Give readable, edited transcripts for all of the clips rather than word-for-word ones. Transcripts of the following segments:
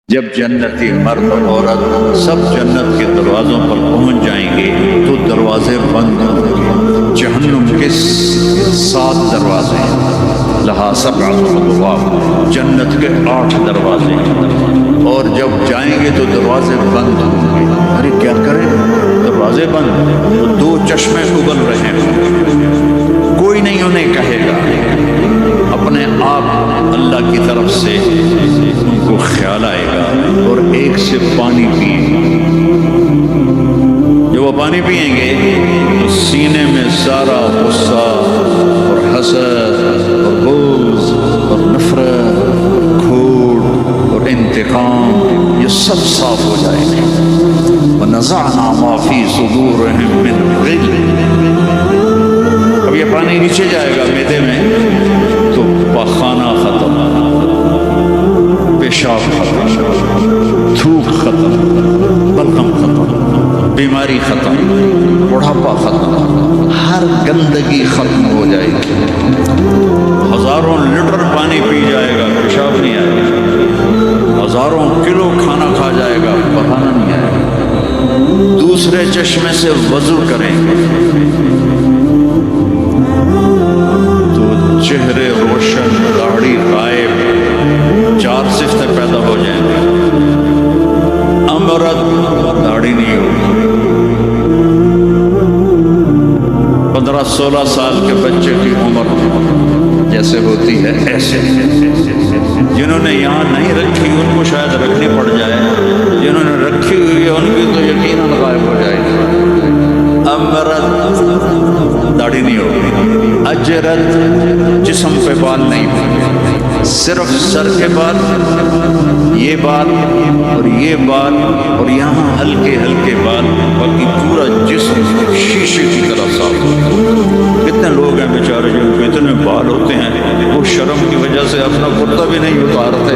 جب جنتی مرد عورت سب جنت کے دروازوں پر پہنچ جائیں گے تو دروازے بند ہوں گے۔ جہنم کے 7 دروازے ہیں، لہا 7 ابواب، جنت کے 8 دروازے ہیں، اور جب جائیں گے تو دروازے بند ہوں گے۔ ارے کیا کریں، دروازے بند، تو 2 چشمے ابل رہے ہیں، کوئی نہیں انہیں کہے گا، اپنے آپ اللہ کی طرف سے ان کو خیال آئے گا اور ایک سے پانی پئیں۔ جب وہ پانی پئیں گے تو سینے میں سارا غصہ اور حسد اور بغض اور نفرت اور کھوٹ اور انتقام، یہ سب صاف ہو جائے گا۔ وَنَزَعْنَا مَا فِي صُدُورِهِم مِّن غِلٍّ۔ اب یہ پانی نیچے جائے گا معدے میں تو پاخانہ ختم، پیشاب ختم، تھوک ختم، بلغم ختم، بیماری ختم، بڑھاپا ختم، ہر گندگی ختم ہو جائے گی۔ ہزاروں لیٹر پانی پی جائے گا، پیشاب نہیں آئے گا، ہزاروں کلو کھانا کھا جائے گا، پخانا نہیں آئے گا۔ دوسرے چشمے سے وضو کریں گے چہرے روشن، داڑھی غائب، 4 صفتیں پیدا ہو جائیں گی۔ امرد، داڑھی نہیں ہوگی۔ 15-16 سال کے بچے کی عمر جیسے ہوتی ہے ایسے، جنہوں نے یہاں نہیں رکھی ان کو شاید رکھنی پڑ جائے، جنہوں نے رکھی ہوئی ہے ان کی تو یقیناً غائب ہو جائے گی۔ امرد، داڑھی نہیں ہوگی۔ اجرت، جسم پہ بال نہیں ہوگی، صرف سر کے بال، یہ بال اور یہ بال اور یہاں ہلکے ہلکے بال، باقی پورا جسم شیشے کی طرح صاف ہوگا۔ کتنے لوگ ہیں بیچارے جن کو اتنے بال ہوتے ہیں وہ شرم کی وجہ سے اپنا کرتا بھی نہیں اتارتے،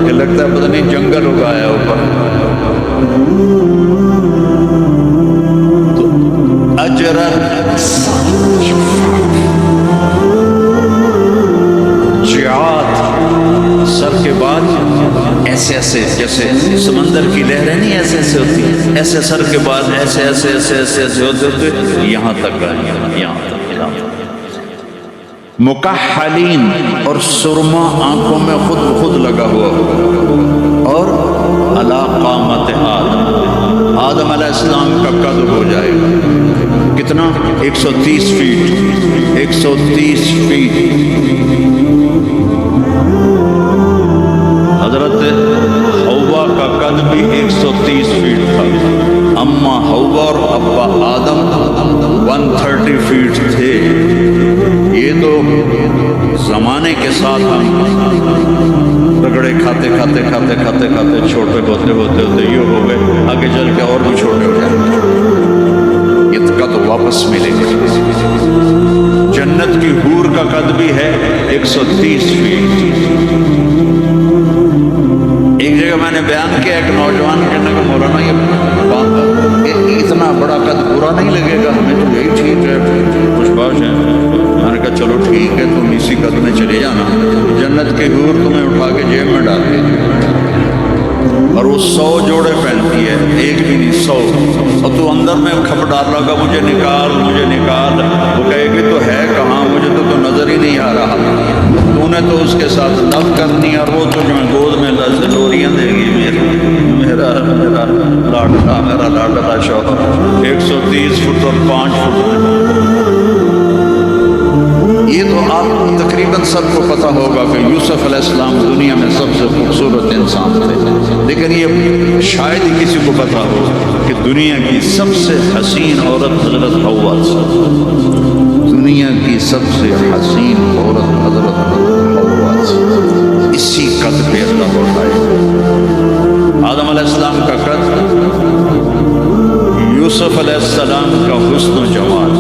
کہ لگتا ہے پتہ نہیں جنگل اگایا اوپر۔ تو اجرت، سر کے بعد ایسے ایسے جیسے سمندر کی لہریں نہیں ایسے ایسے ہوتی ہیں، ایسے سر کے بعد ایسے ایسے ایسے ایسے ایسے ہوتے ہوتے یہاں تک آئیں، یہاں تک۔ مکحلین، اور سرما آنکھوں میں خود بخود لگا ہوا ہوگا، اور علی قامت آدم، آدم علیہ السلام کا قد ہو جائے گا کتنا؟ 130 فیٹ، 130 فیٹ۔ حضرت حوا کا قد بھی 130 فیٹ تھا، اماں حوا اور ابا آدم 130 فیٹ تھے۔ یہ تو زمانے کے ساتھ ہم رگڑے کھاتے کھاتے کھاتے کھاتے کھاتے چھوٹے ہوتے ہوتے ہوتے یہ ہو گئے، آگے چل کے اور بھی چھوٹے ہو جائیں گے، یہ قد واپس ملے گا۔ جنت کی حور کا قد بھی ہے 130 فیٹ۔ ایک جگہ میں نے بیان کیا، ایک نوجوان کہنے کا مولانا یہ اتنا بڑا قد برا نہیں لگے گا، ہمیں تو یہی ٹھیک ہے، خوش باش ہے۔ میں نے کہا چلو ٹھیک ہے، تم اسی قد میں چلے جانا، جنت کی حور تمہیں اٹھا کے جیب میں ڈال دے، اور وہ 100 جوڑے پہنتی ہے، ایک بھی نہیں 100، اور تو اندر میں کھپ ڈال رہا گا مجھے نکال مجھے نکال، وہ کہے گی تو ہے کہاں، مجھے تو نظر ہی نہیں آ رہا، تو نے تو اس کے ساتھ لو کرنی، اور وہ تجھ میں گود میں لوریاں دے گی، میرا لاڈلا، میرا لاڈلا شوہر 130 فٹ اور 5 فٹ۔ یہ تو آپ تقریباً سب کو پتہ ہوگا کہ یوسف علیہ السلام دنیا میں سب سے خوبصورت انسان تھے، لیکن یہ شاید ہی کسی کو پتہ ہو کہ دنیا کی سب سے حسین عورت حضرت حوا تھی، دنیا کی سب سے حسین عورت حضرت حوا تھی۔ اسی قد پہ اللہ اٹھائے۔ آدم علیہ السلام کا قد، یوسف علیہ السلام کا حسن و جمال،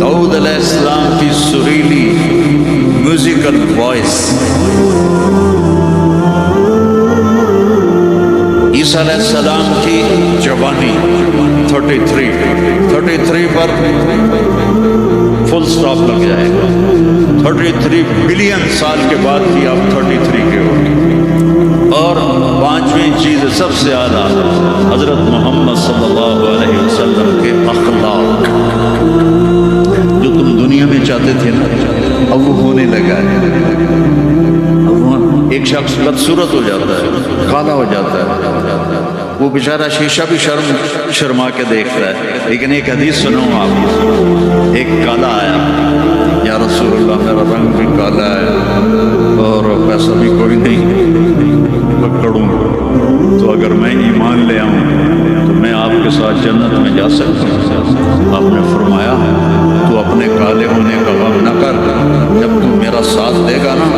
داؤد علیہ السلام کی سریلی میوزیکل وائس، عیسیٰ علیہ السلام کی جوانی 33 پر فل سٹاپ لگ جائے گا، 33 بلین سال کے بعد ہی آپ 33 کے ہوں گے۔ سب سے اعلیٰ حضرت محمد صلی اللہ علیہ وسلم کے اخلاق جو تم دنیا میں چاہتے تھے نا، اب وہ ہونے لگا ہے۔ اب ایک شخص بدصورت ہو جاتا ہے، کالا ہو جاتا ہے، وہ بیچارہ شیشہ بھی شرما کے دیکھتا ہے۔ لیکن ایک حدیث سنو آپ، ایک کالا آیا، یا رسول اللہ میرا رنگ بھی کالا ہے اور پیسہ بھی کوئی نہیں پکڑوں، تو اگر میں ایمان لے آؤں تو میں آپ کے ساتھ جنت میں جا سکتا ہوں؟ آپ نے فرمایا تو اپنے کالے ہونے کا غم نہ کر، جب تو میرا ساتھ دے گا نا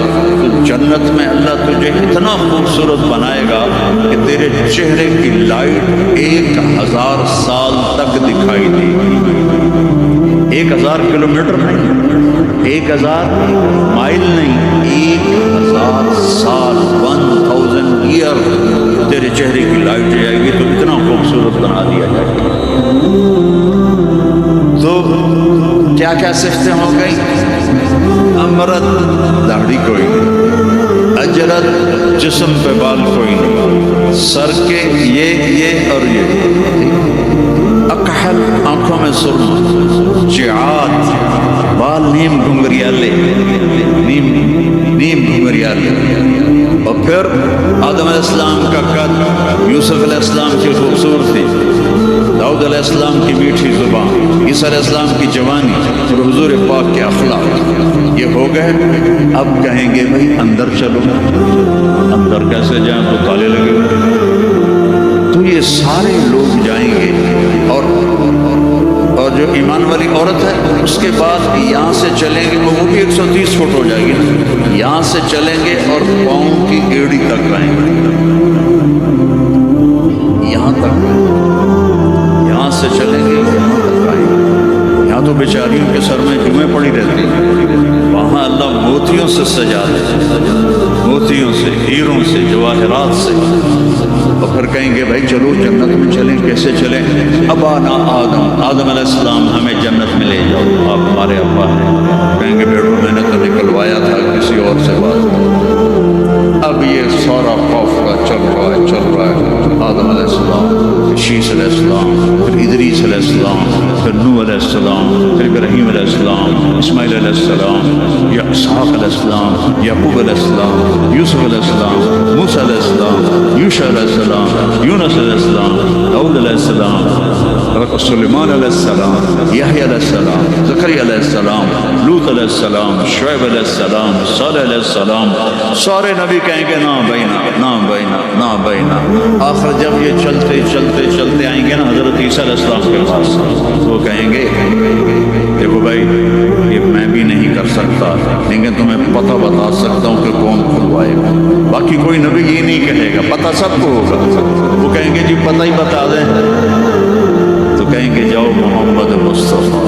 تو جنت میں اللہ تجھے اتنا خوبصورت بنائے گا کہ تیرے چہرے کی لائٹ 1000 سال تک دکھائی دے گی۔ 1000 کلومیٹر نہیں، 1000 مائل نہیں، 1000 سال 1000 ایئر تیرے چہرے کی لائٹ جائے گی، تو اتنا خوبصورت بنا دیا جائے گا۔ تو کیا کیا صفتیں ہو گئی؟ امرت داڑھی کوئی نہیں، اجرت جسم پہ بال کوئی نہیں، سر کے یہ اور یہ، اکحل آنکھوں میں سرما، جعات بال نیم گھنگریالے، نیم گھنگریالے، اور پھر آدم علیہ السلام کا قد، یوسف علیہ السلام کی خوبصورتی، داؤد علیہ السلام کی میٹھی زبان، عیسیٰ علیہ السلام کی جوانی اور حضور پاک کے اخلاق، یہ ہو گئے۔ اب کہیں گے بھائی اندر چلو، اندر کیسے جائیں؟ تو تالے لگے ہوئے، تو یہ سارے لوگ جائیں گے، اور جو ایمان والی عورت ہے اس کے بعد یہاں سے چلیں گے، وہ بھی 130 فٹ ہو جائے گی، یہاں سے چلیں گے اور پاؤں کی ایڑی تک آئیں گے، یہاں تک، یہاں سے چلیں گے یہاں تک آئیں گے۔ یہاں تو بیچاریوں کے سر میں جمعیں پڑی رہتی ہیں، وہاں اللہ موتیوں سے سجا دے، موتیوں سے، ہیروں سے، جواہرات سے، اور پھر کہیں گے بھائی چلو جنت میں چلیں، کیسے چلیں؟ ابانا آدم علیہ السلام ہمیں جنت میں لے جاؤ، آپ ہمارے ابا ہیں۔ کہیں گے بیٹو میں نے تو نکلوایا تھا کسی اور سے بات۔ اب یہ سارا خوف کا چل رہا ہے آدم علیہ السلام، شیش علیہ السلام، پھر ادریس علیہ السلام، پھر نوح علیہ السلام، پھر ابراہیم علیہ السلام، اسماعیل علیہ السلام، یا اسحاق علیہ السلام، یعقوب علیہ السلام، یوسف علیہ السلام، موسیٰ علیہ السلام، یوشع علیہ السلام، یونس علیہ السلام، داؤد علیہ السلام، سلیمان علیہ السلام، یحییٰ علیہ السلام، زکریا علیہ السلام، لوط علیہ السلام، شعیب علیہ السلام، صالح علیہ السلام، سارے نبی کہیں گے نا بینا، نا بینا، نا بینا۔ آخر جب یہ چلتے چلتے چلتے آئیں گے نا حضرت عیسیٰ علیہ السلام کے پاس، وہ کہیں گے دیکھو بھائی یہ میں بھی نہیں کر سکتا، لیکن تمہیں پتہ بتا سکتا ہوں کہ کون کھلوائے گا۔ باقی کوئی نبی یہ نہیں کہے گا، پتہ سب کو ہوگا۔ وہ کہیں گے جی پتہ ہی بتا دیں، تو کہیں گے جاؤ محمد مصطفیٰ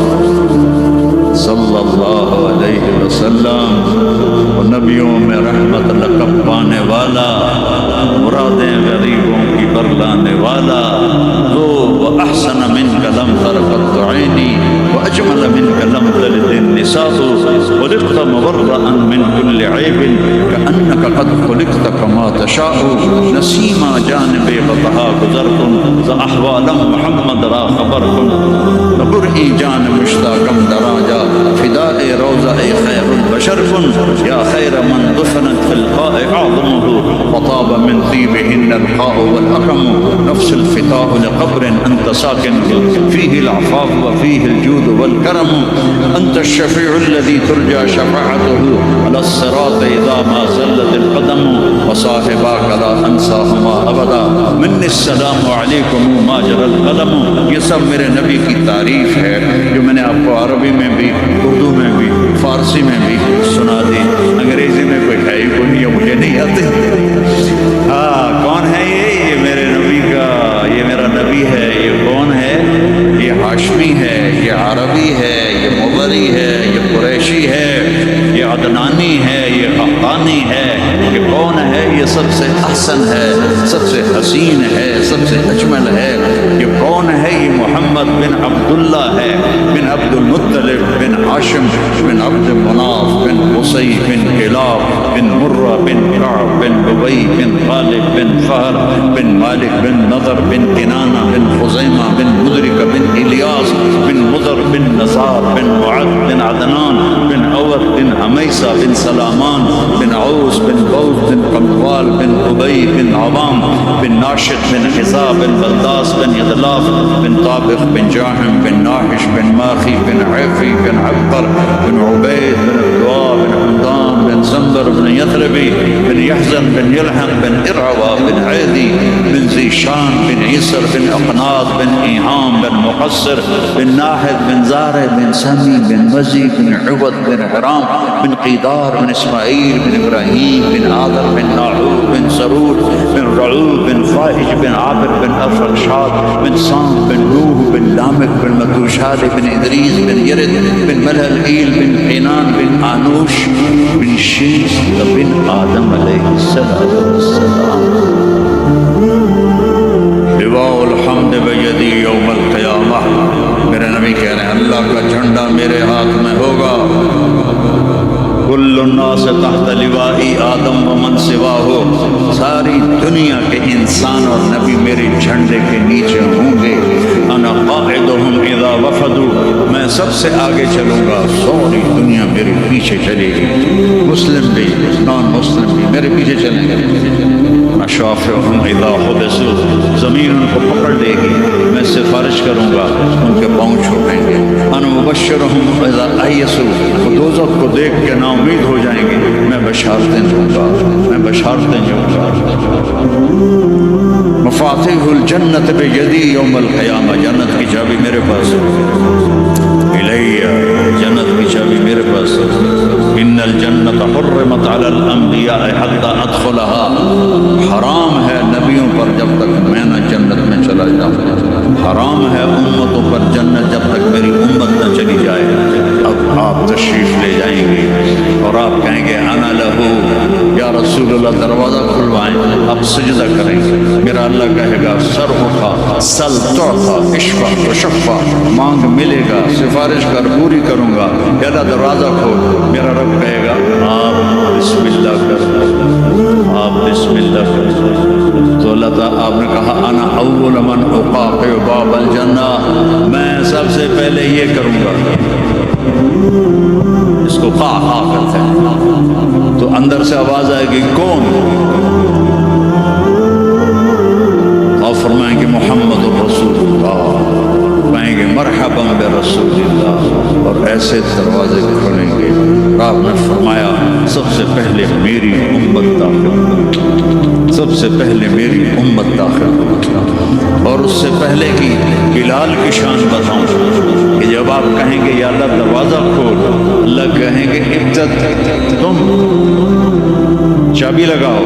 صلی اللہ علیہ وسلم، وہ نبیوں میں رحمت لقب پانے والا، مرادیں غریبوں کی برلانے والا، تو وَأَحْسَنَ مِنْكَ لَمْ تَرَ قَطُّ عَيْنِي وَأَجْمَلَ مِنْكَ لَمْ تَلِدِ النِّسَاءُ خُلِقْتَ مُبَرَّأً مِنْ كُلِّ عَيْبٍ كَأَنَّكَ قَدْ خُلِقْتَ كَمَا تَشَاءُ نَسِيمَ جَانِبِ بَطَحَا گُزَرْتُمْ زَأَحْوَالًا مُحَمَّدْ رَا خَبَرْكُمْ نَبُرْئِي جَانِ مُشْتَاقًا دَرَاجًا فِدَاءِ رَوْضَئِ خَيْرُ الْبَشَرْ كُنْ يَا خَيْرَ مَنْ دُفِنَتْ فِي الْقَاءِ أَعْظَمُهُ وَطَابَ مِنْ طِيبِهِنَّ الْقَاءُ وَالْأَكَمُ نَفْسُ الْفِتَاءُ لِقَبْرٍ أَنْتَ سَاكِنٌ فِيهِ الْعَفَافُ وَفِيهِ الْجُودُ وَالْكَرَمُ أَنْتَ الشَّفِيعُ الَّذِي تُرْجَى شَفَاعَتُهُ عَلَى الصِّرَاطِ إِذَا مَا زَلَّتِ الْقَدَمُ وَصَاحِبَاكَ لَا أَنْسَاهُمَا أَبَدًا مِنِّي السَّلَامُ عَلَيْكُمْ مَا جَرَى الْقَلَمُ۔ یہ سب میرے نبی کی تعریف ہے جو میں نے آپ کو عربی میں بھی، اردو میں بھی، فارسی میں بھی سنا دی، انگریزی میں کوئی ہے ہی کوئی نہیں، مجھے نہیں آتے۔ ہاں کون ہے یہ میرے نبی کا، یہ میرا نبی ہے۔ یہ کون ہے؟ یہ ہاشمی ہے، یہ عربی ہے، یہ مغری ہے، یہ قریشی ہے، یہ عدنانی ہے، یہ قحطانی ہے، یہ کون ہے؟ یہ سب سے احسن ہے، سب سے حسین ہے، سب سے اجمل ہے۔ یہ کون ہے؟ یہ محمد بن عبداللہ ہے، بن عبد المطلب بن ہاشم بن عبد مناف بن قصی بن کلاب بن مرہ بن کعب بن لبی بن غالب بن فہر بن مالک بن نضر بن کنانہ بن خزیمہ بن مدرک بن الیاس بن مضر بن نزار بن معد بن عدنان بن عوض بن حمیسہ بن سلامان بن عوس بن بوز بن قموال بن ابی بن عوام بن ناشد بن حزا بن بلداس بن یدلاف بن طابق بن جاحم بن ناحش بن ماخی بن عفی بن عبقر بن عبید بن عبدوا بن حمدان بن زنبر بن یثربی بن یحزن بن یلحم بن ارعوا بن عیدی بن زیشان بن عیسر بن اقناط بن ایحام بن مقصر بن ناحد بن زارع بن سمی بن مزی بن عبد بن حرام بن قیدار بن اسماعیل بن ابراہیم بن عادر بن ناحور بن سرور بن رعوب بن فائج بن عابر بن افرخشاد بن سام بن نوح بن لامک بن متوشاد بن ادریس بن یرد بن ملہل ایل بن قینان بن آنوش بن شیس بن آدم علیہ السلام۔ لواء الحمد بیدی یوم القیامہ، میرے نبی کہہ رہے ہیں اللہ کا جھنڈا میرے ہاتھ میں ہوگا۔ کل الناس تحت لوائی آدم ومن سواہ، ساری دنیا کے انسان اور نبی میرے جھنڈے کے نیچے ہوں گے۔ انا قائدہم اذا وفدوا، میں سب سے آگے چلوں گا، ساری دنیا میرے پیچھے چلے گی، مسلم بھی نان مسلم بھی میرے پیچھے چلیں گے۔ اشافعہم اذا حبسوا، زمین ان کو پکڑ لے گی، میں سفارش کروں گا، ان کے پاؤں چھوٹیں گے۔ انا مبشرہم اذا ایسوا، وہ دوزخ کو دیکھ کے نا امید ہو جائیں گے، میں بشارتیں دوں گا، میں بشارتیں دوں گا۔ مفاتیح الجنت بیدی یوم القیامہ، جنت کی چابی میرے پاس ہے، الیہ، جنت کی چابی میرے پاس ہے۔ ان الجنت حرمت علی الانبیاء حتی ادخلها، حرام ہے نبیوں پر جب تک میں نہ جنت میں چلا جاؤں، حرام ہے امتوں پر جنت جب تک میری امت نہ چلی جائے۔ اب آپ تشریف لے جائیں گے اور آپ کہیں گے انا لہو، یا رسول اللہ دروازہ کھلوائیں، آپ سجدہ کریں گے، میرا اللہ کہے گا سر اٹھا، سل تعطا، اشفع تشفع، مانگ ملے گا، سفارش کر پوری کروں گا، یا اللہ دروازہ کھول، میرا رب کہے گا آپ بسم اللہ کر، آپ بسم اللہ کر۔ تو اللہ تعالیٰ آپ نے کہا انا اول من اقاقع باب الجنہ، میں سب سے پہلے یہ کروں گا، اس کو قاقع کہتے ہیں۔ تو اندر سے آواز آئے گی کون؟ اور فرمائیں گے محمد رسول اللہ، کہیں گے مرحبا برسول اللہ، اور ایسے دروازے کھولیں گے۔ آپ نے فرمایا سب سے پہلے میری امت داخل ہوگی، سب سے پہلے میری امت داخل ہوگی۔ اور اس سے پہلے کی بلال کی شان بتاؤں کہ جب آپ کہیں گے یا اللہ دروازہ کھول، اللہ کہیں گے ابتد، تم چابی لگاؤ،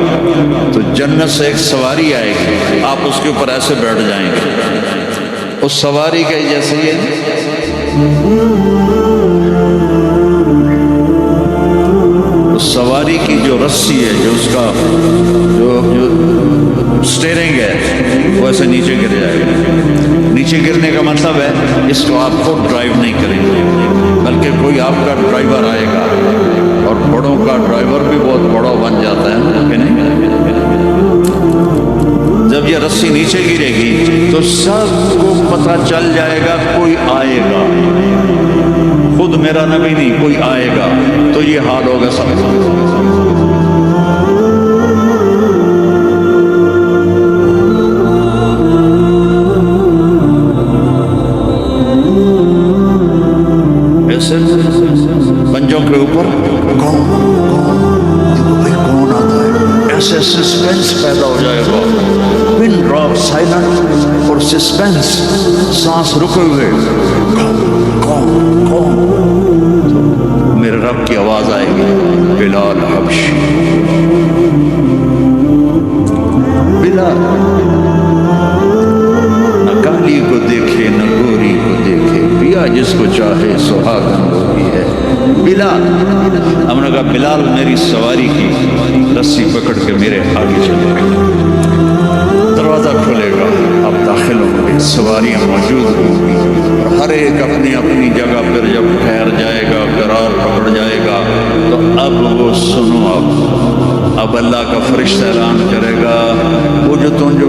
تو جنت سے ایک سواری آئے گی، آپ اس کے اوپر ایسے بیٹھ جائیں گے، اس سواری کا جیسے یہ اس سواری کی جو رسی ہے، جو اس کا جو سٹیرنگ ہے، وہ ایسے نیچے گر جائے گا۔ نیچے گرنے کا مطلب ہے اس کو آپ خود ڈرائیو نہیں کریں گے، بلکہ کوئی آپ کا ڈرائیور آئے گا، اور بڑوں کا ڈرائیور بھی بہت بڑا بن جاتا ہے کہ نہیں؟ جب یہ رسی نیچے گرے گی تو سب کو پتہ چل جائے گا کوئی آئے گا، خود میرا نبی نہیں، کوئی آئے گا، تو یہ حال ہوگا سب کا۔ ایسے پنجوں کے اوپر کون آتا ہے، ایسے سسپینس پیدا ہو جائے گا، پن ڈراپ سائلنٹ اور سسپینس، سانس رکے ہوئے، کون میرے رب کی آواز آئے گی بلال حبشی، بلال نہ کالی کو دیکھے نہ گوری کو دیکھے، پیا جس کو چاہے سہاگن ہوتی ہے، بلال. ہم نے کہا بلال میری سواری کی رسی پکڑ کے میرے آگے چلے گئے. دروازہ کھلے گا، آپ داخل ہوں گے، سواریاں موجود ہوں گی، اور ہر ایک اپنی اپنی جگہ پر جب ٹھہر جائے گا، قرار پکڑ جائے گا، تو اب وہ سنو، اب اللہ کا فرشتہ اعلان کرے گا، وہ جو تم جو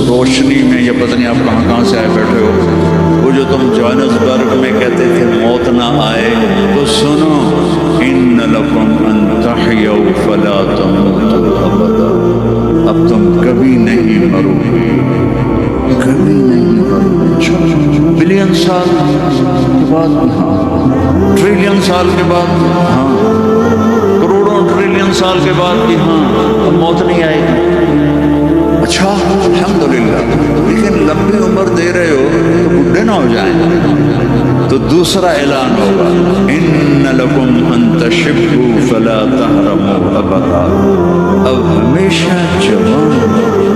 روشنی میں، یا پتہ نہیں آپ کہاں سے آئے بیٹھے ہو، وہ جو تم جوہانسبرگ میں کہتے تھے موت نہ آئے، تو سنو، ان لکم ان تحیوا فلا تموتوا ابدا، اب تم کبھی نہیں مرو گے، کبھی نہیں مرو گے. بلین سال کے بعد، ہاں ٹریلین سال کے بعد، ہاں کروڑوں ٹریلین سال کے بعد بھی، ہاں اب موت نہیں آئے گی. اچھا الحمدللہ، لیکن لمبی عمر دے رہے ہو تو بڈھے نہ ہو جائیں. تو دوسرا اعلان ہوگا، ان لکم ان تشبوا فلا تحرموا ابدا، اب ہمیشہ جوان رہو،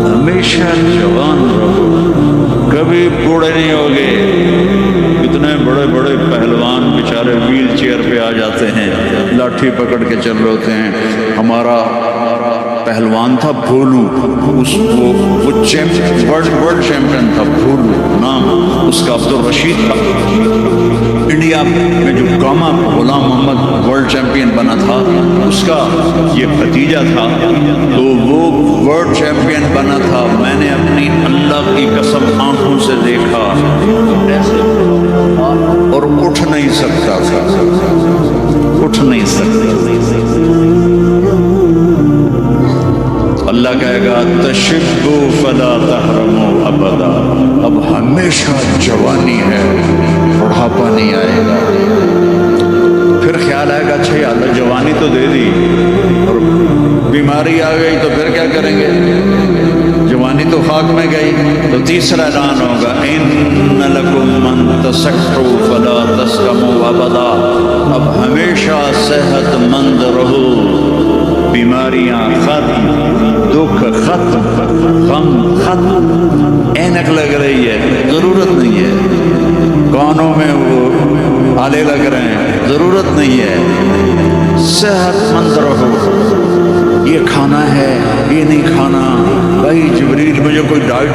ہمیشہ جوان رہو، کبھی بوڑھے نہیں ہوگے. کتنے بڑے بڑے پہلوان بیچارے ویل چیئر پہ آ جاتے ہیں، لاٹھی پکڑ کے چل رہے ہوتے ہیں. ہمارا پہلوان تھا بھولو، وہ ورلڈ چیمپئن تھا، بھولو نام اس کا، عبد الرشید تھا. انڈیا میں جو گاما غلام محمد ورلڈ چیمپئن بنا تھا، اس کا یہ بھتیجا تھا، تو وہ ورلڈ چیمپئن بنا تھا. میں نے اپنی اللہ کی قسم آنکھوں سے دیکھا ایسے، اور اٹھ نہیں سکتا تھا، اٹھ نہیں سکتا. اللہ کہے گا تشبوا فلا تحرموا ابدا، اب ہمیشہ جوانی ہے، بڑھاپا نہیں آئے گا. پھر خیال آئے گا اچھا یا اللہ جوانی تو دے دی اور بیماری آ گئی تو پھر کیا کریں گے، جوانی تو خاک میں گئی. تو تیسرا اعلان ہوگا، ان لکم ان تسکروا فلا تسقموا ابدا، اب ہمیشہ صحت مند رہو، بیماریاں ختم، دکھ ختم، غم ختم. اینک لگ رہی ہے، ضرورت نہیں ہے. کانوں میں وہ آلے لگ رہے ہیں، ضرورت نہیں ہے. صحت مند رہو. یہ کھانا ہے، یہ نہیں کھانا. بھائی جبریل مجھے کوئی ڈائٹ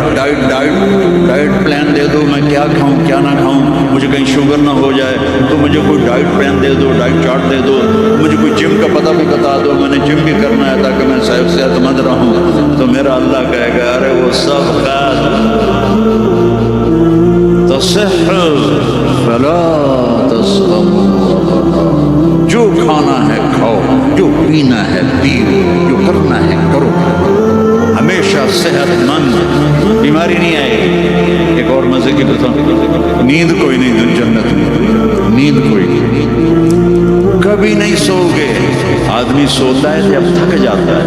پلان دے دو، میں کیا کھاؤں کیا نہ کھاؤں، مجھے کہیں شوگر نہ ہو جائے تو مجھے کوئی ڈائٹ پلان دے دو، ڈائٹ چارٹ دے دو، مجھے کوئی جم کا پتہ بھی بتا دو، میں نے جم بھی کرنا ہے تاکہ میں صحت مند رہوں. تو میرا اللہ کہے گا ارے وہ سب خیر، تصح فلا تسقموا، جو کھانا ہے کھاؤ، جو پینا ہے پیو، جو کرنا ہے کرو، ہمیشہ صحت مند، بیماری نہیں آئے گی. ایک اور مزے کی بتاؤں، نیند کوئی نہیں جنت میں، نیند کوئی نہیں، کبھی نہیں سو گے. آدمی سوتا ہے جب تھک جاتا ہے،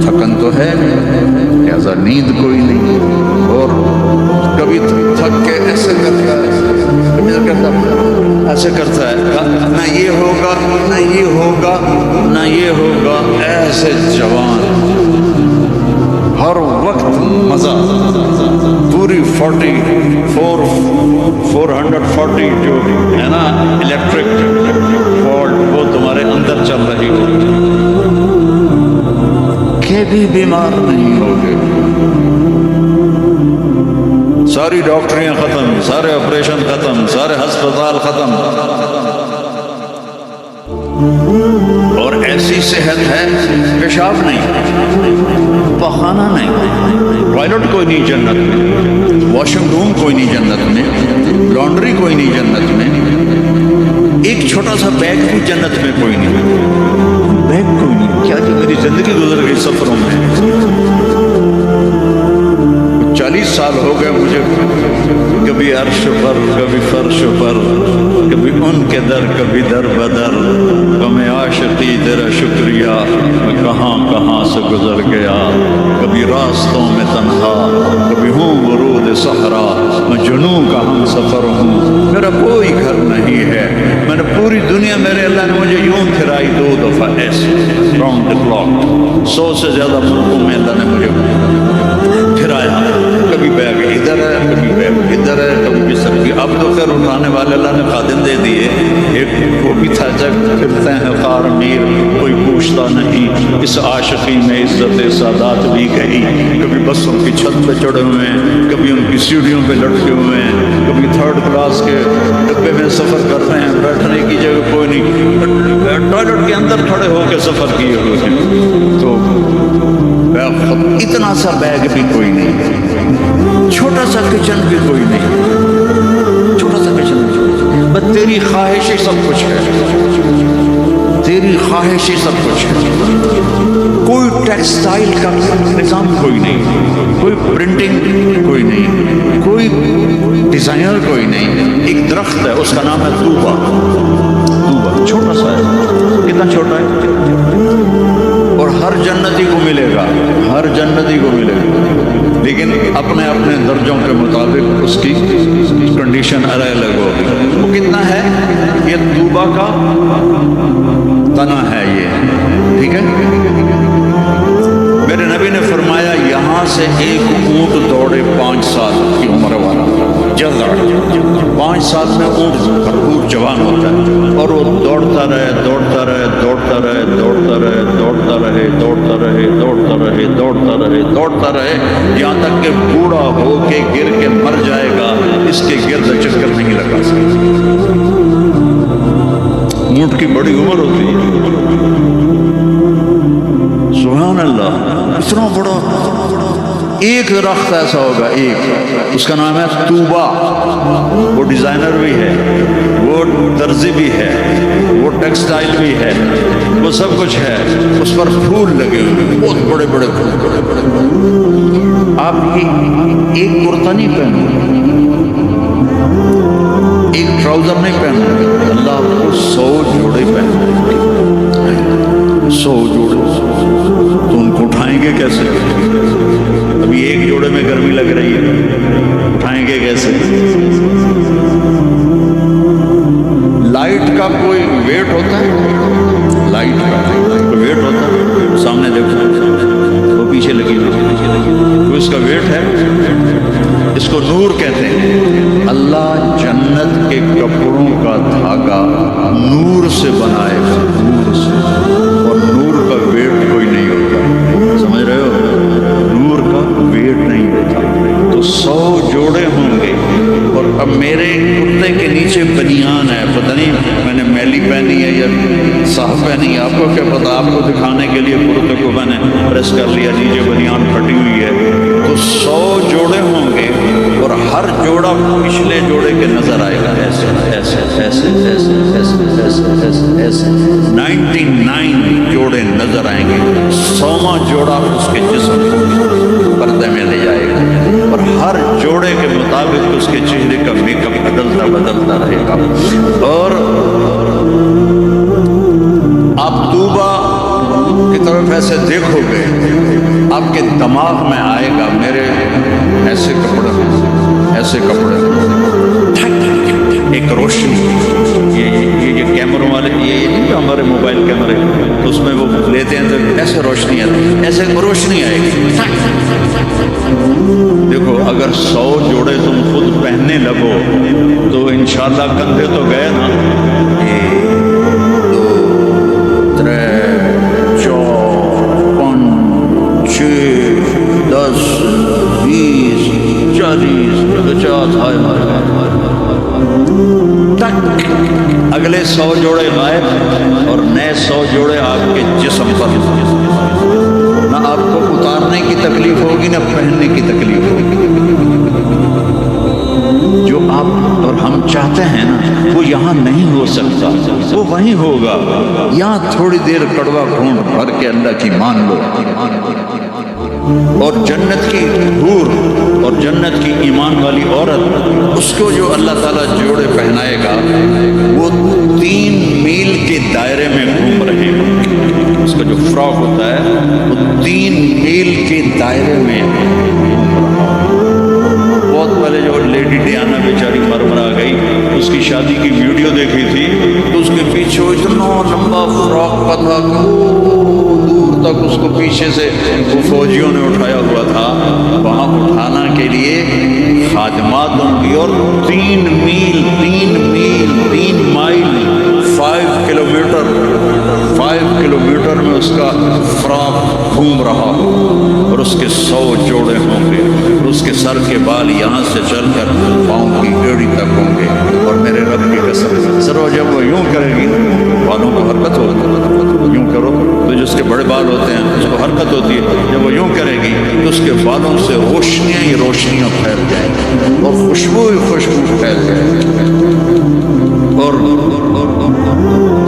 تھکن تو ہے لہذا نیند کوئی نہیں. اور کبھی تھک کے ایسے کرتا ہے، ایسے کرتا ہے، نہ یہ ہوگا نہ یہ ہوگا نہ یہ ہوگا، ایسے جوان ہر وقت مزہ. پوری 440 جو ہے نا الیکٹرک وولٹ، وہ تمہارے اندر چل رہی ہو، کہ بھی بیمار نہیں ہوگے. ساری ڈاکٹریاں ختم، سارے آپریشن ختم، سارے ہسپتال ختم، اور ایسی صحت ہے، پیشاب نہیں، پخانہ نہیں، ٹوائلٹ کوئی نہیں جنت میں، واشنگ روم کوئی نہیں جنت میں، لانڈری کوئی نہیں جنت میں، ایک چھوٹا سا بیگ بھی جنت میں کوئی نہیں، بیگ کوئی نہیں. کیا جو میری زندگی گزر گئی سفروں میں، 40 سال ہو گئے مجھے، کبھی عرش پر کبھی فرش پر، کبھی ان کے در کبھی در بدر، میں عاشقی تیرا شکریہ، میں کہاں کہاں سے گزر گیا. کبھی راستوں میں تنہا، کبھی ہوں ورود صحرا، میں جنوں کا ہم سفر ہوں، میرا کوئی گھر نہیں ہے. میں نے پوری دنیا، میرے اللہ نے مجھے یوں پھرائی 2 دفعہ ایسے راؤنڈ دی کلاک، 100 سے زیادہ ملکوں میں اللہ نے مجھے پھرایا. کبھی بیگ ادھر ہے کبھی بیگ ادھر ہے کبھی بستر کی. اب تو خیر اٹھانے والے اللہ نے خادم دے دیے. ایک وہ بھی تھا جب پھرتے ہیں خار میر کوئی پوچھتا نہیں, اس عاشقی میں عزت سادات بھی گئی. کبھی بسوں کی چھت پہ چڑھے ہوئے ہیں, کبھی ان کی سیڑھیوں پہ لٹکے ہوئے ہیں, کبھی تھرڈ کلاس کے ڈبے میں سفر کر رہے ہیں, بیٹھنے کی جگہ کوئی نہیں, ٹوائلٹ کے اندر کھڑے ہو کے سفر کیے ہوئے ہیں. تو اتنا سا بیگ بھی کوئی نہیں, چھوٹا سا کچن بھی کوئی نہیں, چھوٹا سا کچن بھی. بس تیری خواہش ہی سب کچھ ہے, تیری خواہش ہی سب کچھ ہے. کوئی ٹیکسٹائل کا نظام کوئی نہیں, کوئی پرنٹنگ کوئی نہیں, کوئی ڈیزائنر کوئی نہیں. ایک درخت ہے اس کا نام ہے طوبہ. طوبہ چھوٹا سا ہے, کتنا چھوٹا ہے, اور ہر جنتی کو ملے گا, ہر جنتی کو ملے گا, لیکن اپنے اپنے درجوں کے مطابق اس کی کنڈیشن الگ الگ ہوگی. وہ کتنا ہے, یہ طوبہ کا تنا ہے یہ, ٹھیک ہے. میرے نبی نے فرمایا یہاں سے ایک اونٹ دوڑے 5 سال کی عمر والا, جلد 5 سال میں اونٹ بھرپور جوان ہوتا ہے, اور وہ دوڑتا رہے دوڑتا رہے دوڑتا رہے دوڑتا رہے دوڑتا رہے دوڑتا رہے دوڑتا رہے دوڑتا رہے دوڑتا رہے یہاں تک کہ بوڑھا ہو کے گر کے مر جائے گا, اس کے گرد چکر نہیں لگا سکتا. اونٹ کی بڑی عمر ہوتی ہے, سبحان اللہ. اتنا بڑا ایک درخت ایسا ہوگا, ایک, اس کا نام ہے طوبہ. وہ ڈیزائنر بھی ہے, وہ درزی بھی ہے, وہ ٹیکسٹائل بھی ہے, وہ سب کچھ ہے. اس پر پھول لگے ہوئے, بہت بڑے بڑے پھول. آپ ایک کرتا نہیں پہنو, ایک ٹراؤزر نہیں پہنو, اللہ آپ کو 100 جوڑے پہنو, 100 جوڑے. تو ان کو اٹھائیں گے کیسے؟ ابھی ایک جوڑے میں گرمی لگ رہی ہے, اٹھائیں گے کیسے؟ لائٹ کا کوئی ویٹ ہوتا ہے, لائٹ کا کوئی ویٹ ہوتا ہے. سامنے دیکھو وہ پیچھے لگی ہوئی, اس کا ویٹ ہے. اس کو نور کہتے ہیں. اللہ جنت کے کپڑوں کا دھاگا نور سے بنائے گا, نور سے, اور نور کا ویٹ کوئی نہیں ہوتا. سمجھ رہے ہو, نور کا ویٹ نہیں ہوتا. تو 100 جوڑے ہوں گے. اور اب میرے کرتے کے نیچے بنیان ہے, پتہ نہیں میں نے میلی پہنی ہے یا صاف پہنی ہے, آپ کو کیا پتا. آپ کو دکھانے کے لیے کرتے کو میں نے پریس کر لیا, نیچے بنیان پھٹی ہوئی ہے. تو 100 جوڑے ہوں گے, اور ہر جوڑا پچھلے جوڑے کے نظر آئے گا, ایسے ایسے ایسے ایسے ایسے ایسے ایسے ایسے 99 جوڑے نظر آئیں گے. 100واں جوڑا اس کے جسم کو پردے میں لے جائے گا, اور ہر جوڑے کے مطابق اس کے چہرے کا میک اپ بدلتا رہے گا. اور آپ طوبہ کی طرف ایسے دیکھو گے, آپ کے دماغ میں آئے گا میرے ایسے کپڑے, ایسے کپڑے, ایک روشنی. یہ کیمروں والے یہ نہیں جو ہمارے موبائل کیمرے, تو اس میں وہ لیتے ہیں تو ایسے روشنی آتی ہے, ایسے روشنی آئے گی. دیکھو اگر 100 جوڑے تم خود پہننے لگو تو انشاءاللہ کندھے تو گئے نا. 1 2 3 4 5 6 10 20 40 50 تک اگلے 100 جوڑے غائب, اور نئے 100 جوڑے آپ کے جسم پر. نہ آپ کو اتارنے کی تکلیف ہوگی, نہ پہننے کی تکلیف ہوگی. جو آپ اور ہم چاہتے ہیں نا, وہ یہاں نہیں ہو سکتا, وہ وہیں ہوگا. یہاں تھوڑی دیر کڑوا گھونٹ بھر کے اللہ کی مان لو, اور جنت کی حور اور جنت کی ایمان والی عورت, اس کو جو اللہ تعالیٰ جوڑے پہنائے گا, وہ 3 میل کے دائرے میں گھوم رہے ہیں. اس کا جو فراک ہوتا ہے وہ 3 میل کے دائرے میں. بہت پہلے جو لیڈی ڈیانا بیچاری مرمرا گئی, اس کی شادی کی ویڈیو دیکھی تھی, تو اس کے پیچھے اتنا لمبا فراک پتہ دور تک اس کو پیچھے سے وہ فوجیوں نے اٹھایا ہوا تھا. وہاں اٹھانا کے لیے خادمات ہوں گی، اور 3 میل 5 کلومیٹر میں اس کا فراق گھوم رہا ہو، اور اس کے 100 جوڑے ہوں گے، اور اس کے سر کے بال یہاں سے چل کر پاؤں کی ایڑی تک ہوں گے، اور میرے رب کی قسم سر وہ جب وہ یوں کرے گی بالوں کو حرکت ہوتی ہے، یوں کرو تو جس کے بڑے بال ہوتے ہیں اس کو حرکت ہوتی ہے، جب وہ یوں کرے گی تو اس کے بالوں سے روشنیاں ہی روشنیاں پھیل جائیں گی، اور خوشبو ہی خوشبو پھیل جائے گی، اور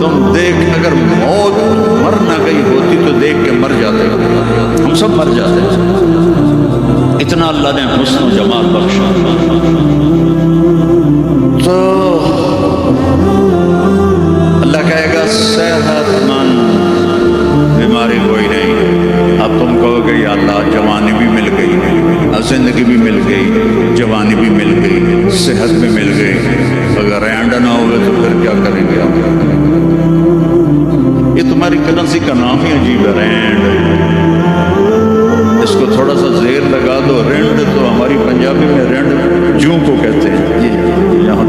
تم دیکھ اگر موت مر نہ گئی ہوتی تو دیکھ کے مر جاتے، ہم سب مر جاتے، اتنا اللہ نے حسن و جمال بخشا۔ تو اللہ کہے گا صحت مند، بیماری کوئی نہیں۔ اب تم کہو گے یا اللہ جوانی بھی مل گئی، زندگی بھی مل گئی، جوانی بھی مل گئی، صحت بھی مل گئی، اگر رینڈ نہ ہوئے تو پھر کیا کریں گے آپ؟ یہ تمہاری کرنسی کا نام ہی عجیب ہے، رینڈ۔ اس کو تھوڑا سا زیر لگا دو، رینڈ تو ہماری پنجابی میں رینڈ جوں کو کہتے ہیں، یہاں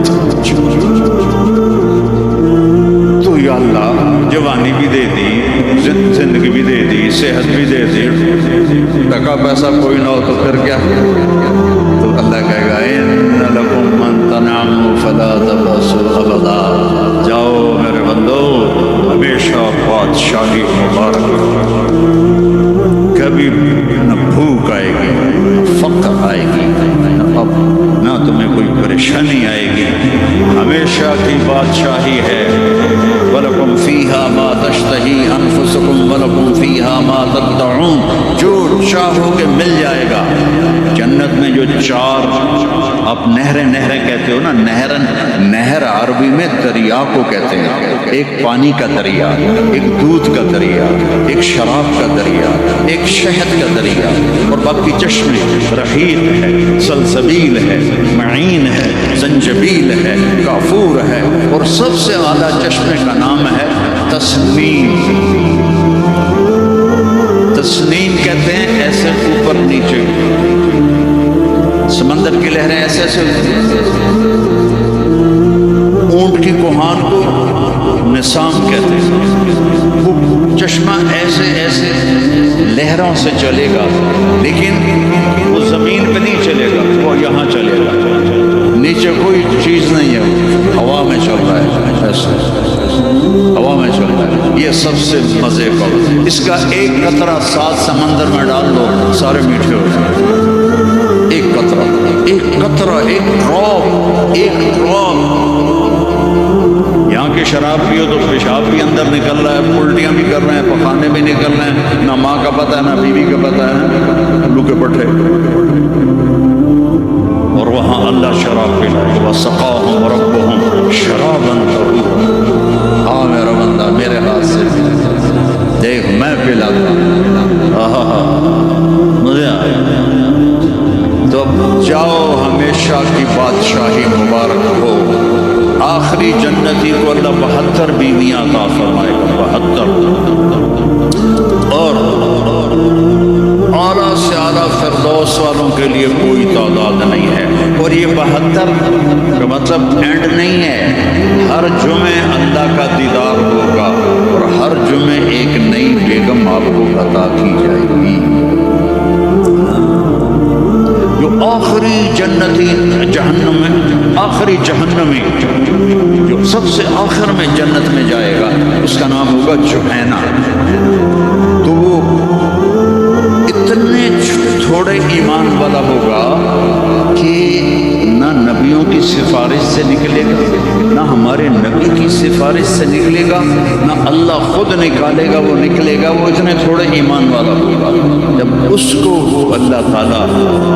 تو یا اللہ جوانی بھی دے دی، زندگی بھی دے دی، صحت بھی دے دی، ٹکا پیسہ کوئی نہ ہو تو پھر کیا؟ تو اللہ کہے گا ان لکم من تنعموا فلا تبأسوا ابدا، جاؤ میرے بندو ہمیشہ بادشاہی مبارک، کبھی نہ بھوک آئے گی، نہ فقر آئے گی، نہ تمہیں کوئی پریشانی آئے گی، ہمیشہ کی بادشاہی ہے۔ وَلَكُمْ فِيهَا مَا تَشْتَهِي أَنفُسُكُمْ وَلَكُمْ فِيهَا مَا تَدَّعُونَ، جو چاہو کہ مل جائے گا۔ جنت میں جو 4 آپ نہریں کہتے ہو نا، نہر عربی میں دریا کو کہتے ہیں، ایک پانی کا دریا، ایک دودھ کا دریا، ایک شراب کا دریا، ایک شہد کا دریا، اور باقی چشمے رحیق ہے، سلسبیل ہے، معین ہے، زنجبیل ہے، کافور ہے، اور سب سے اعلیٰ چشمے کا نام ہے تسنیم۔ تسنیم کہتے ہیں ایسے اوپر نیچے، سمندر کی لہریں ایسے ایسے، اونٹ کی کوہان کو نسام کہتے ہیں، وہ چشمہ ایسے ایسے لہروں سے چلے گا، لیکن وہ زمین پہ نہیں چلے گا، وہ یہاں چلے گا، نیچے کوئی چیز نہیں ہے، ہوا میں چل رہا ہے، ایسے ہوا میں چل رہا ہے۔ یہ سب سے مزے کا، اس کا ایک قطرہ 7 سمندر میں ڈال دو سارے میٹھے ہو جائیں، ایک قطرہ، ایک ڈراپ۔ یہاں کی شراب پیو تو پیشاب بھی اندر نکل رہا ہے، الٹیاں بھی کر رہے ہیں، پخانے بھی نکل رہے ہیں، نہ ماں کا پتہ ہے نہ بیوی کا پتہ ہے، الو کے پٹھے، اور وہاں اللہ شراب پلائے، وَسَقَاهُمْ رَبُّهُمْ شَرَابًا طَهُورًا۔ ہاں میرا بندہ میرے ہاتھ سے دیکھ میں پلاتا، مجھے آیا۔ تو جاؤ ہمیشہ کی بادشاہی مبارک ہو۔ آخری جنتی کو اللہ 72 بیویاں عطا فرمائے گا، 72، اور اعلیٰ سے اعلیٰ فردوس والوں کے لیے کوئی تعداد نہیں ہے۔ اور یہ 72 کا مطلب اینڈ نہیں ہے، ہر جمعے اللہ کا دیدار ہوگا، اور ہر جمعے ایک نئی بیگم آپ کو عطا کی جائے گی۔ جو آخری جنتی آخری جہنمی جو سب سے آخر میں جنت میں جائے گا، اس کا نام ہوگا جوہینہ۔ تو وہ اتنے تھوڑے ایمان والا ہوگا کہ نہ نبیوں کی سفارش سے نکلے گا، نہ ہمارے نبی کی سفارش سے نکلے گا، نہ اللہ خود نکالے گا، وہ نکلے گا، وہ اتنے تھوڑے ایمان والا ہوگا۔ جب اس کو وہ اللہ تعالیٰ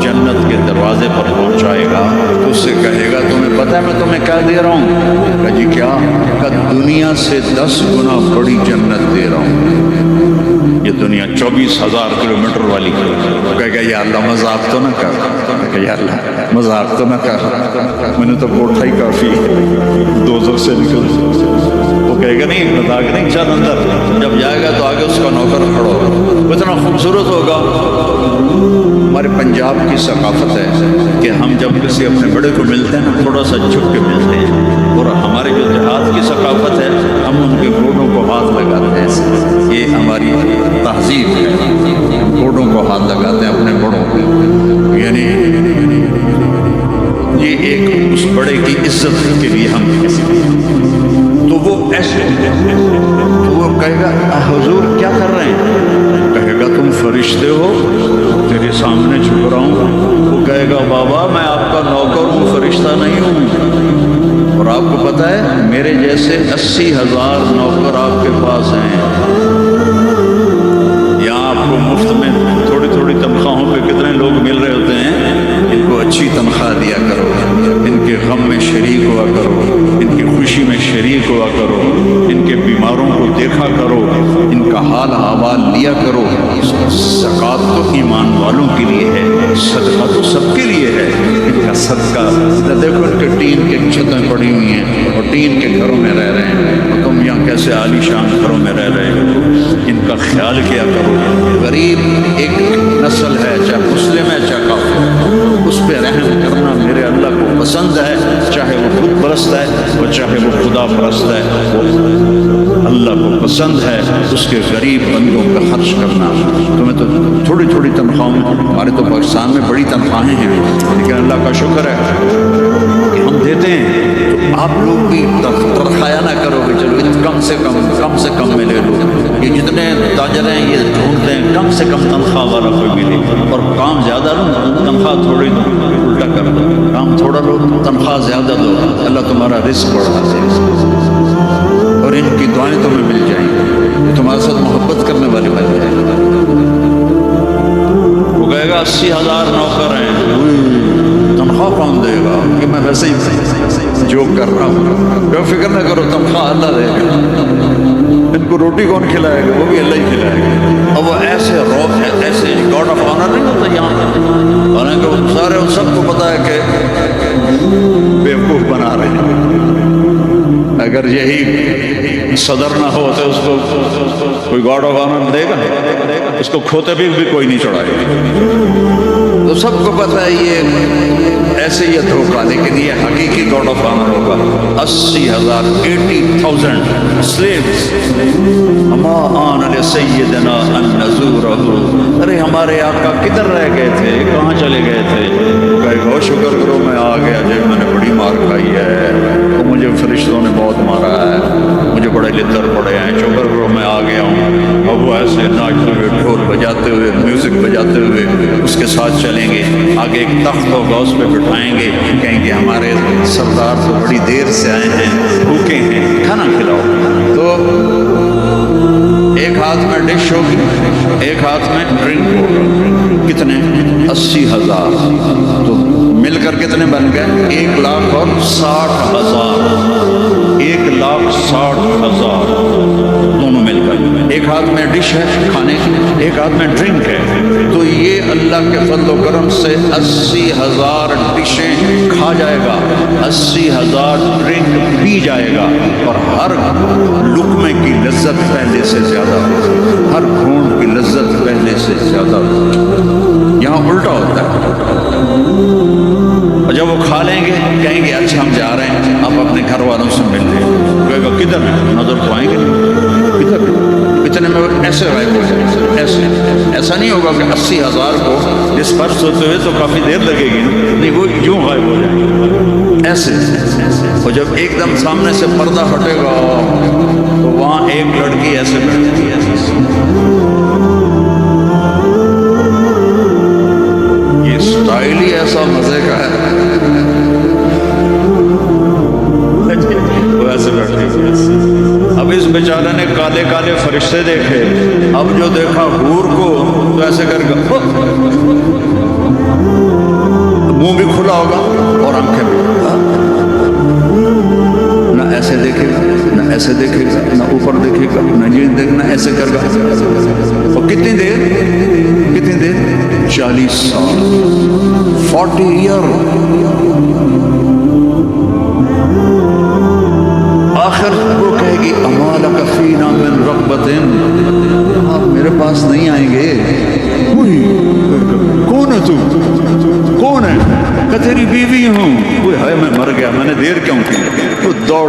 جنت کے دروازے پر پہنچائے گا تو اس سے کہے گا تمہیں پتہ ہے میں تمہیں کیا دے رہا ہوں؟ کہا جی کیا؟ کہ دنیا سے 10 گنا بڑی جنت دے رہا ہوں۔ یہ دنیا 24,000 کلومیٹر والی ہے۔ وہ کہے گا یا اللہ مذاق تو نہ کر، کہ یا اللہ مذاق تو نہ کر، میں نے تو کوٹھا ہی کافی دوزخ سے نکل۔ وہ کہے گا نہیں مذاق نہیں، چل اندر۔ جب جائے گا تو آگے اس کا نوکر کھڑا ہوگا، اتنا خوبصورت ہوگا۔ ہمارے پنجاب کی ثقافت ہے کہ ہم جب کسی اپنے بڑے کو ملتے ہیں نا تھوڑا سا جھک کے ملتے ہیں، اور ہمارے جو دیہات کی ثقافت ہے ہم ان کے گوڈوں کو ہاتھ لگاتے ہیں، یہ ہماری تہذیب ہے، ہم گوڈوں کو ہاتھ لگاتے ہیں اپنے بڑوں کو، یعنی یہ ایک اس بڑے کی عزت کے لیے ہم تو وہ ایسے تو وہ کہے گا حضور کیا کر رہے ہیں؟ کہے گا تم فرشتے ہو، تیرے سامنے چھپ رہا ہوں۔ وہ کہے گا بابا میں آپ کا نوکر ہوں، فرشتہ نہیں ہوں، اور آپ کو پتہ ہے میرے جیسے 80,000 نوکر آپ کے پاس ہیں، یہاں آپ کو مفت میں تھوڑی تھوڑی تنخواہوں پہ کتنے لوگ مل رہے ہوتے ہیں، ان کو اچھی تنخواہ دیا کرو، ان کے غم میں شریک ہوا کرو، ان کی خوشی میں شریک ہوا کرو، ان کے بیماروں کو دیکھا کرو، ان کا حال احوال لیا کرو۔ زکوٰۃ تو ایمان والوں کے لیے ہے، صدقہ تو سب کے لیے ہے، ان کا صدقہ دیکھو ان کے ٹین کے چھتیں پڑی ہوئی ہیں اور ٹین کے گھروں میں رہ رہے ہیں، اور تم یہاں کیسے عالی شان گھروں میں رہ رہے ہو، ان کا خیال کیا کرو۔ غریب ایک نسل ہے، چاہے مسلم ہے چاہے کافر، اس پہ رحم کرنا میرے اللہ کو پسند ہے، چاہے وہ خود پرست ہے اور چاہے وہ خدا پرست ہے، وہ اللہ کو پسند ہے اس کے غریب بندوں پہ خرچ کرنا۔ تمہیں تو تھوڑی تھوڑی تنخواہوں میں، ہمارے تو پاکستان میں بڑی تنخواہیں ہیں، لیکن اللہ کا شکر ہے کہ ہم دیتے ہیں، تو آپ لوگ بھی ترخایا نہ کرو کہ چلو کم سے کم میں لے لو۔ یہ جتنے تاجر ہیں یہ ڈھونڈتے ہیں کم سے کم تنخواہ والا کوئی ملے، اور کام زیادہ لو تنخواہ تھوڑی دو، الٹا کر دو، کام تھوڑا لو تنخواہ زیادہ دو، اللہ تمہارا رزق بڑھا دے، اور ان کی دعائیں تمہیں مل جائیں گی، تمہارے ساتھ محبت کرنے والے بن جائیں گے۔ وہ کہے گا 80,000 نوکر ہیں، تنخواہ کون دے گا؟ کہ میں ویسے ہی جو کر رہا ہوں، کوئی فکر نہ کرو، تنخواہ اللہ دے گا، ان کو روٹی کون کھلائے گا؟ وہ بھی اللہ ہی کھلائے گا۔ اور وہ ایسے گاڈ آف آنر نہیں ہوتا یہاں، حالانکہ وہ سارے ان سب کو پتا ہے کہ بیوقوف بنا رہے ہیں، اگر یہی صدر نہ ہو تو اس کو کوئی گاڈ آف آنر دے گا؟ اس کو کھوتے بھی کوئی نہیں چڑھائے گا، تو سب کو پتا ہے یہ ایسے ہی دھوکہ، لیکن یہ حقیقی گاڈ آف آنر ہوگا۔ 80,000 80,000 slaves اما آن لسیدنا ان نزورہ، ارے ہمارے آقا کدھر رہ گئے تھے، کہاں چلے گئے تھے؟ کہے گا شکر کرو میں آ گیا، جب میں نے بڑی مار کھائی ہے، تو مجھے فرشتوں نے بہت مارا ہے، مجھے بڑے لدر پڑے ہیں، شکر کرو میں آ گیا ہوں۔ اب وہ ایسے ناچتے ہوئے، ڈھول بجاتے ہوئے، میوزک بجاتے ہوئے اس کے ساتھ چلیں گے، آگے ایک تخت ہوگا اس پہ بٹھائیں گے، کہیں گے ہمارے سردار تو بڑی دیر سے آئے ہیں، بھوکے ہیں، کھانا کھلاؤ۔ تو ایک ہاتھ میں ڈش ہوگی، ایک ہاتھ میں ڈرنک ہوگا، کتنے 80,000، تو مل کر کتنے بن گئے؟ 1,60,000، 1,60,000 دونوں مل کر، ایک ہاتھ میں ڈش ہے کھانے کی، ایک ہاتھ میں ڈرنک ہے، تو یہ اللہ کے فضل و کرم سے 80,000 ڈشیں کھا جائے گا، 80,000 ڈرنک پی جائے گا، اور ہر لقمے کی لذت پہلے سے زیادہ، ہر گھونٹ کی لذت پہلے سے زیادہ۔ یہاں الٹا ہوتا ہے، اور جب وہ کھا لیں گے کہیں گے اچھا ہم جا رہے ہیں، آپ اپنے گھر والوں سے مل لیں، کہے گا کدھر نظر تو آئیں گے نہیں، کدھر اتنے میں ایسے غائب ہو جائیں، ایسا نہیں ہوگا کہ 80,000 کو ڈسپرس ہوتے ہوئے تو کافی دیر لگے گی، نہیں وہ یوں غائب ہو جائیں گے ایسے، اور جب ایک دم سامنے سے پردہ ہٹے گا تو وہاں ایک لڑکی ایسے بیٹھتی ہے، یہ سٹائل ہی ایسا مزے کا ہے، وہ ایسے بیٹھتی ہے۔ اب اس بیچارے نے کالے کالے فرشتے دیکھے، اب جو دیکھا حور کو تو ایسے کر کے منہ بھی کھلا ہوگا اور آنکھیں بھی، نہ ایسے دیکھے گا نہ ایسے دیکھے گا نہ اوپر دیکھے گا نہ یہ دیکھنا، ایسے کر گا، اور کتنی دیر 40 سال 40 ایئر، آخر وہ کہے گی اما لک فینا من رغبۃ، آپ میرے پاس نہیں آئیں گے؟ کون ہے تو؟ کون ہے؟ تیری بیوی ہوں. وہ ہے میں مر گیا, میں نے دیر کیوں کی. وہ دوڑ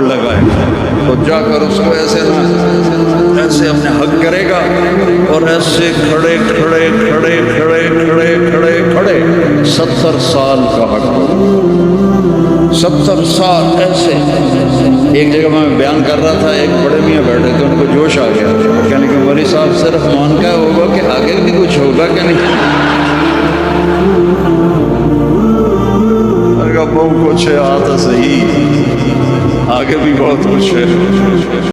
لگا وہ جا کر اس کو ایسے ایسے اپنے حق کرے گا, اور ایسے کھڑے 70 سال کا حق, 70 سال ایسے. ایک جگہ میں بیان کر رہا تھا, ایک بڑے میاں بیٹھے تھے, ان کو جوش آ گیا, کہنے کہ مولوی صاحب صرف مان کا ہوگا کہ آگے بھی کچھ ہوگا کہ نہیں. بہت کچھ ہے, آتا صحیح, آگے بھی بہت کچھ ہے.